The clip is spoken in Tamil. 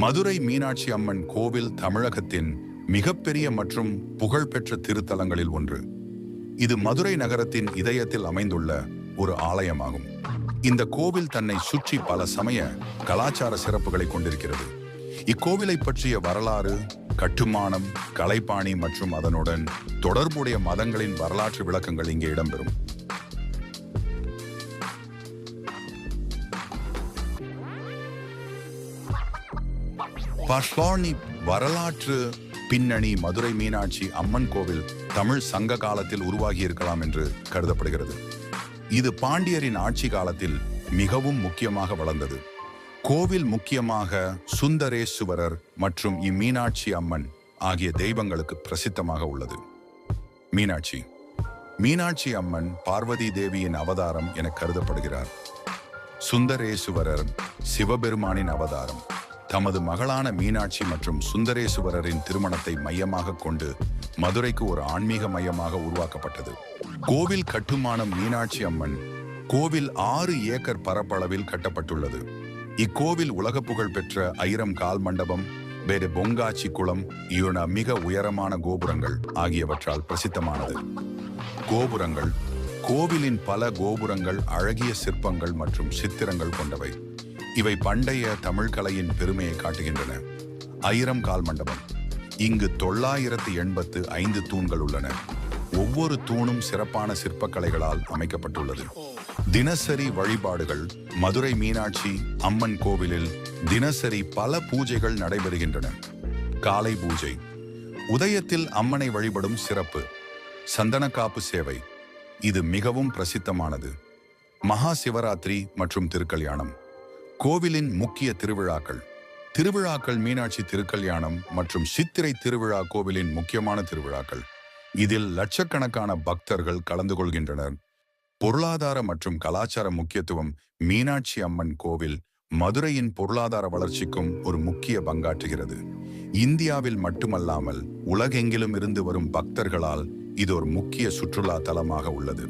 மதுரை மீனாட்சி அம்மன் கோவில் தமிழகத்தின் மிகப்பெரிய மற்றும் புகழ்பெற்ற திருத்தலங்களில் ஒன்று. இது மதுரை நகரத்தின் இதயத்தில் அமைந்துள்ள ஒரு ஆலயமாகும். இந்த கோவில் தன்னை சுற்றி பல சமய கலாச்சார சிறப்புகளை கொண்டிருக்கிறது. இக்கோவிலை பற்றிய வரலாறு, கட்டுமானம், கலைப்பாணி மற்றும் அதனுடன் தொடர்புடைய மதங்களின் வரலாற்று விளக்கங்கள் இங்கே இடம்பெறும். பர்ஷ்வானி வரலாற்று பின்னணி. மதுரை மீனாட்சி அம்மன் கோவில் தமிழ் சங்க காலத்தில் உருவாகி இருக்கலாம் என்று கருதப்படுகிறது. இது பாண்டியரின் ஆட்சி காலத்தில் மிகவும் முக்கியமாக வளர்ந்தது. கோவில் முக்கியமாக சுந்தரேசுவரர் மற்றும் இம்மீனாட்சி அம்மன் ஆகிய தெய்வங்களுக்கு பிரசித்தமாக உள்ளது. மீனாட்சி அம்மன் பார்வதி தேவியின் அவதாரம் என கருதப்படுகிறார். சுந்தரேசுவரர் சிவபெருமானின் அவதாரம். தமது மகளான மீனாட்சி மற்றும் சுந்தரேசுவரரின் திருமணத்தை மையமாக கொண்டு மதுரைக்கு ஒரு ஆன்மீக மையமாக உருவாக்கப்பட்டது. கோவில் கட்டுமானம். மீனாட்சி அம்மன் கோவில் 6 ஏக்கர் பரப்பளவில் கட்டப்பட்டுள்ளது. இக்கோவில் உலக புகழ் பெற்ற 1000 கால் மண்டபம், வேறு பொங்காச்சி குளம், மிக உயரமான கோபுரங்கள் ஆகியவற்றால் பிரசித்தமானது. கோபுரங்கள். கோவிலின் பல கோபுரங்கள் அழகிய சிற்பங்கள் மற்றும் சித்திரங்கள் கொண்டவை. இவை பண்டைய தமிழ் கலையின் பெருமையை காட்டுகின்றன. 1000 கால் மண்டபம். இங்கு 985 தூண்கள் உள்ளன. ஒவ்வொரு தூணும் சிறப்பான சிற்பக்கலைகளால் அமைக்கப்பட்டுள்ளது. தினசரி வழிபாடுகள். மதுரை மீனாட்சி அம்மன் கோவிலில் தினசரி பல பூஜைகள் நடைபெறுகின்றன. காலை பூஜை. உதயத்தில் அம்மனை வழிபடும் சிறப்பு. சந்தனக்காப்பு சேவை. இது மிகவும் பிரசித்தமானது. மகா சிவராத்திரி மற்றும் திருக்கல்யாணம். கோவிலின் முக்கிய திருவிழாக்கள். மீனாட்சி திருக்கல்யாணம் மற்றும் சித்திரை திருவிழா கோவிலின் முக்கியமான திருவிழாக்கள். இதில் லட்சக்கணக்கான பக்தர்கள் கலந்து கொள்கின்றனர். பொருளாதார மற்றும் கலாச்சார முக்கியத்துவம். மீனாட்சி அம்மன் கோவில் மதுரையின் பொருளாதார வளர்ச்சிக்கும் ஒரு முக்கிய பங்காற்றுகிறது. இந்தியாவில் மட்டுமல்லாமல் உலகெங்கிலும் இருந்து வரும் பக்தர்களால் இது ஒரு முக்கிய சுற்றுலா தலமாக உள்ளது.